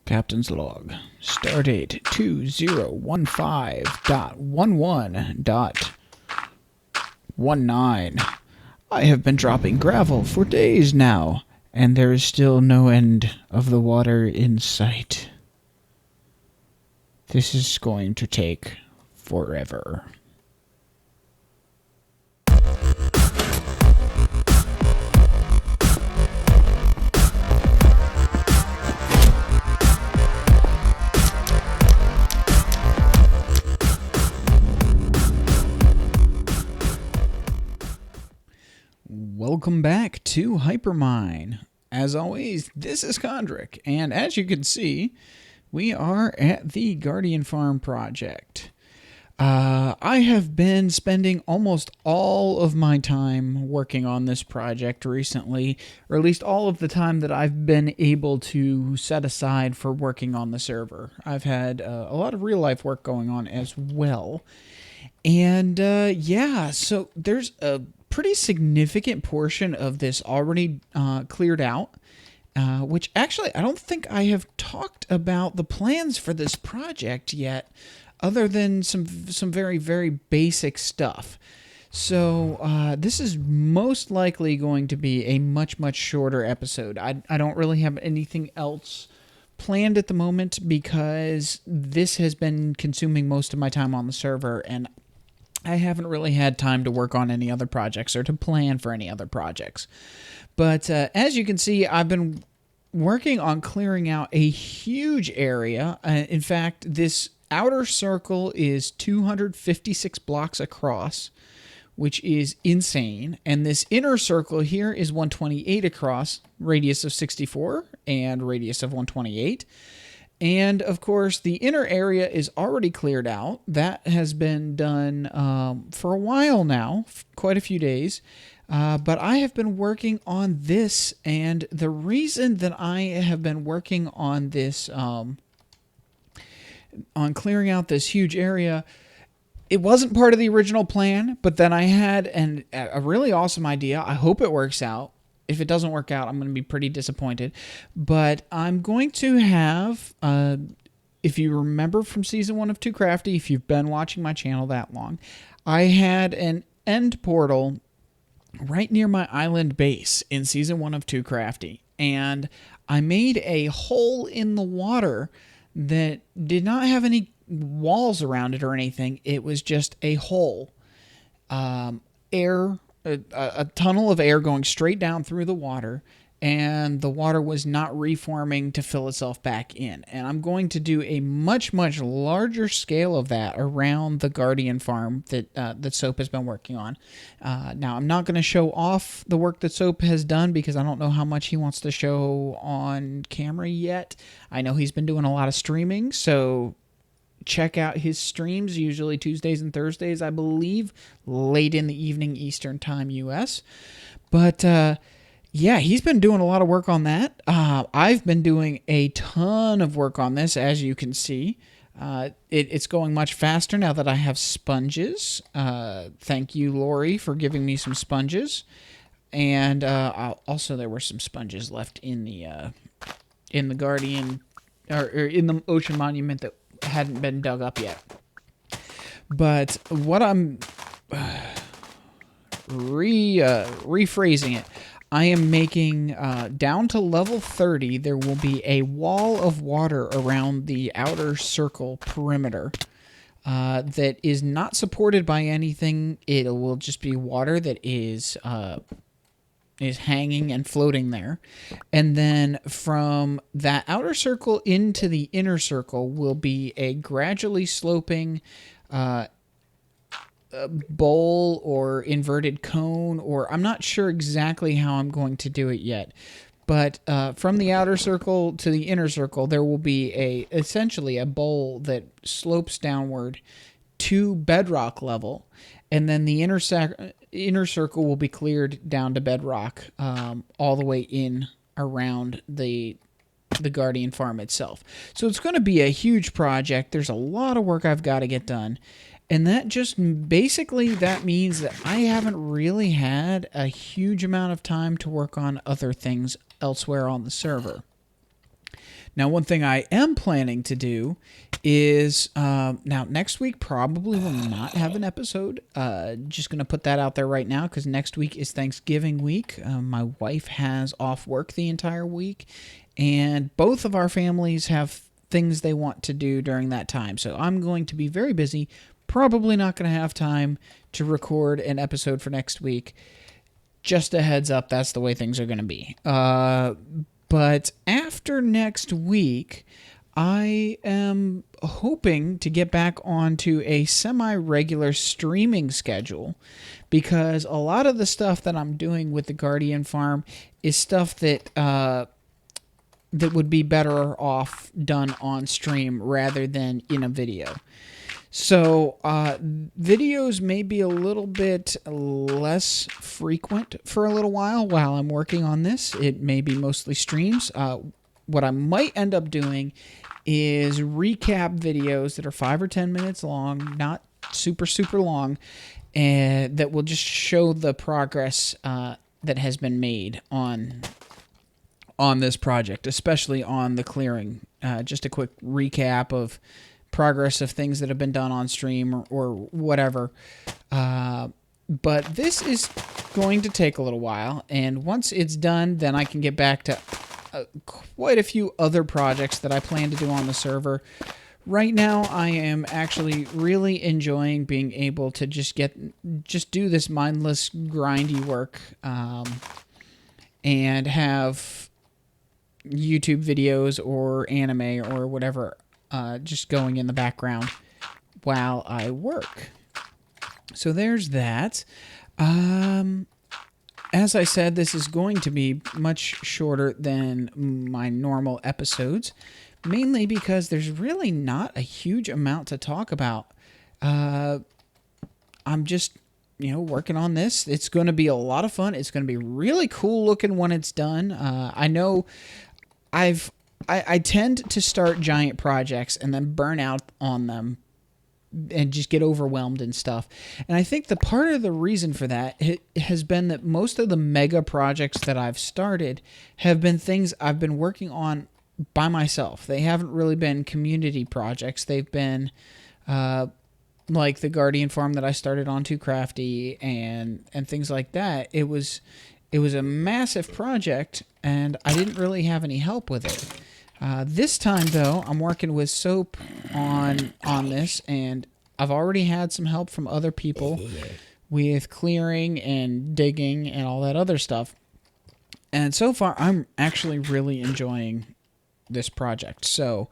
Captain's log. Stardate 2015.11.19. I have been dropping gravel for days now, and there is still no end of the water in sight. This is going to take forever. Welcome back to Hypermine. As always, this is Kondrik, and as you can see, we are at the Guardian Farm project. I have been spending almost all of my time working on this project recently, or at least all of the time that I've been able to set aside for working on the server. I've had a lot of real-life work going on as well. And yeah, so there's a pretty significant portion of this already cleared out, which actually I don't think I have talked about the plans for this project yet, other than some very, very basic stuff. So this is most likely going to be a much, much shorter episode. I don't really have anything else planned at the moment because this has been consuming most of my time on the server, and I haven't really had time to work on any other projects or to plan for any other projects. But as you can see, I've been working on clearing out a huge area. In fact, this outer circle is 256 blocks across, which is insane. And this inner circle here is 128 across, radius of 64 and radius of 128. And, of course, the inner area is already cleared out. That has been done for a while now, quite a few days. But I have been working on this, and the reason that I have been working on this, on clearing out this huge area, it wasn't part of the original plan, but then I had a really awesome idea. I hope it works out. If it doesn't work out, I'm going to be pretty disappointed. But I'm going to have, if you remember from Season 1 of Too Crafty, if you've been watching my channel that long, I had an end portal right near my island base in Season 1 of Too Crafty. And I made a hole in the water that did not have any walls around it or anything. It was just a hole. A tunnel of air going straight down through the water, and the water was not reforming to fill itself back in. And I'm going to do a much, much larger scale of that around the Guardian Farm that Soap has been working on. Now, I'm not going to show off the work that Soap has done because I don't know how much he wants to show on camera yet. I know he's been doing a lot of streaming, so check out his streams, usually Tuesdays and Thursdays, I believe, late in the evening Eastern Time U.S. But, yeah, he's been doing a lot of work on that. I've been doing a ton of work on this, as you can see. It's going much faster now that I have sponges. Thank you, Lori, for giving me some sponges. And also there were some sponges left in the Guardian, or in the Ocean Monument that hadn't been dug up yet. But what I'm rephrasing it, I am making down to level 30, there will be a wall of water around the outer circle perimeter that is not supported by anything. It will just be water that is hanging and floating there. And then from that outer circle into the inner circle will be a gradually sloping bowl or inverted cone, or I'm not sure exactly how I'm going to do it yet. But from the outer circle to the inner circle, there will be essentially a bowl that slopes downward to bedrock level. And then the inner circle will be cleared down to bedrock all the way in around the Guardian Farm itself. So it's going to be a huge project. There's a lot of work I've got to get done. And that just basically that means that I haven't really had a huge amount of time to work on other things elsewhere on the server. Now, one thing I am planning to do is, now next week probably will not have an episode. Just going to put that out there right now because next week is Thanksgiving week. My wife has off work the entire week, and both of our families have things they want to do during that time. So I'm going to be very busy, probably not going to have time to record an episode for next week. Just a heads up, that's the way things are going to be. But after next week, I am hoping to get back onto a semi-regular streaming schedule because a lot of the stuff that I'm doing with the Guardian Farm is stuff that that would be better off done on stream rather than in a video. So videos may be a little bit less frequent for a little while I'm working on this. It may be mostly streams. What I might end up doing is recap videos that are 5 or 10 minutes long, not super long, and that will just show the progress that has been made on this project, especially on the clearing. Just a quick recap of progress of things that have been done on stream or whatever. But this is going to take a little while, and once it's done, then I can get back to quite a few other projects that I plan to do on the server. Right now, I am actually really enjoying being able to just do this mindless, grindy work, and have YouTube videos or anime or whatever just going in the background while I work. So there's that. As I said, this is going to be much shorter than my normal episodes, mainly because there's really not a huge amount to talk about. I'm just, working on this. It's going to be a lot of fun. It's going to be really cool looking when it's done. I know I tend to start giant projects and then burn out on them and just get overwhelmed and stuff. And I think the part of the reason for that has been that most of the mega projects that I've started have been things I've been working on by myself. They haven't really been community projects. They've been like the Guardian Farm that I started on Too Crafty and things like that. It was a massive project, and I didn't really have any help with it. This time, though, I'm working with Soap on this, and I've already had some help from other people with clearing and digging and all that other stuff. And so far, I'm actually really enjoying this project. So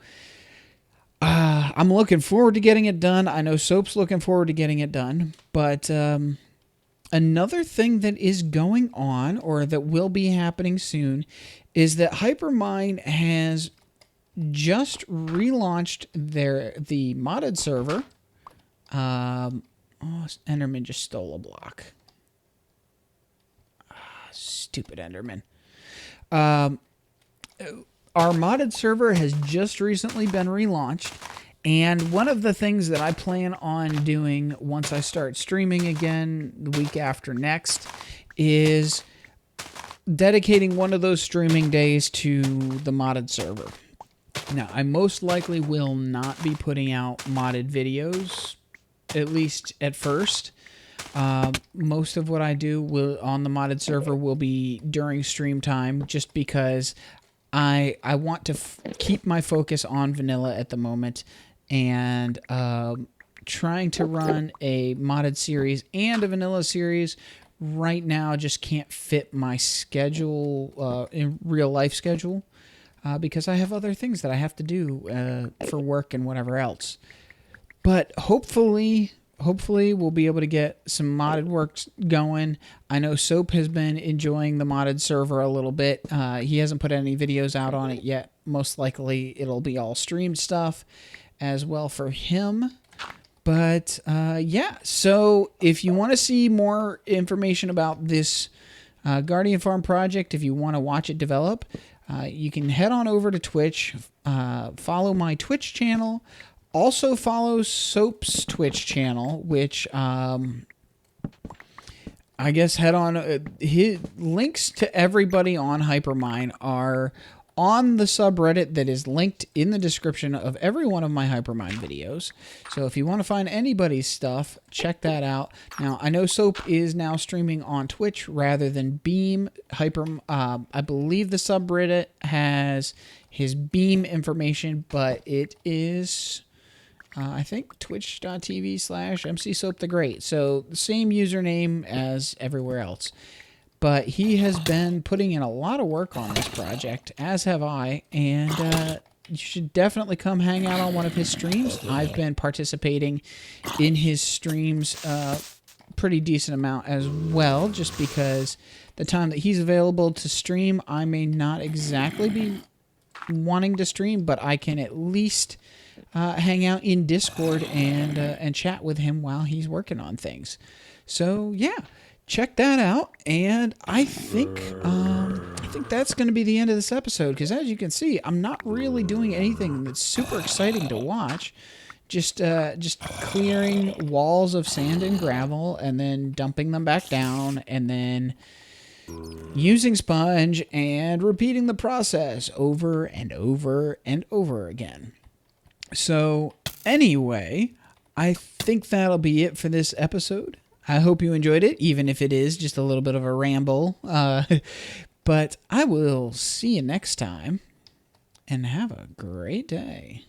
I'm looking forward to getting it done. I know Soap's looking forward to getting it done. But another thing that is going on, or that will be happening soon, is that Hypermine has just relaunched the modded server. Enderman just stole a block. Stupid Enderman. Our modded server has just recently been relaunched, and one of the things that I plan on doing once I start streaming again the week after next is dedicating one of those streaming days to the modded server. Now, I most likely will not be putting out modded videos, at least at first. Most of what I do on the modded server will be during stream time, just because I want to keep my focus on vanilla at the moment, and trying to run a modded series and a vanilla series right now just can't fit my schedule, in real life schedule, because I have other things that I have to do for work and whatever else. But hopefully we'll be able to get some modded work going. I know Soap has been enjoying the modded server a little bit. He hasn't put any videos out on it yet. Most likely it'll be all streamed stuff as well for him. But yeah, so if you want to see more information about this Guardian Farm project, if you want to watch it develop, you can head on over to Twitch, follow my Twitch channel. Also follow Soap's Twitch channel, which I guess head on. His links to everybody on Hypermine are on the subreddit that is linked in the description of every one of my Hypermine videos. So if you want to find anybody's stuff, check that out. Now, I know Soap is now streaming on Twitch rather than Beam. I believe the subreddit has his Beam information, but it is... I think twitch.tv/MCSoapTheGreat. So the same username as everywhere else. But he has been putting in a lot of work on this project, as have I. And you should definitely come hang out on one of his streams. I've been participating in his streams pretty decent amount as well, just because the time that he's available to stream, I may not exactly be wanting to stream, but I can at least... hang out in Discord and chat with him while he's working on things. So yeah, check that out. And I think that's going to be the end of this episode, because as you can see, I'm not really doing anything that's super exciting to watch. Just clearing walls of sand and gravel and then dumping them back down and then using sponge and repeating the process over and over and over again. So anyway, I think that'll be it for this episode. I hope you enjoyed it, even if it is just a little bit of a ramble. But I will see you next time, and have a great day.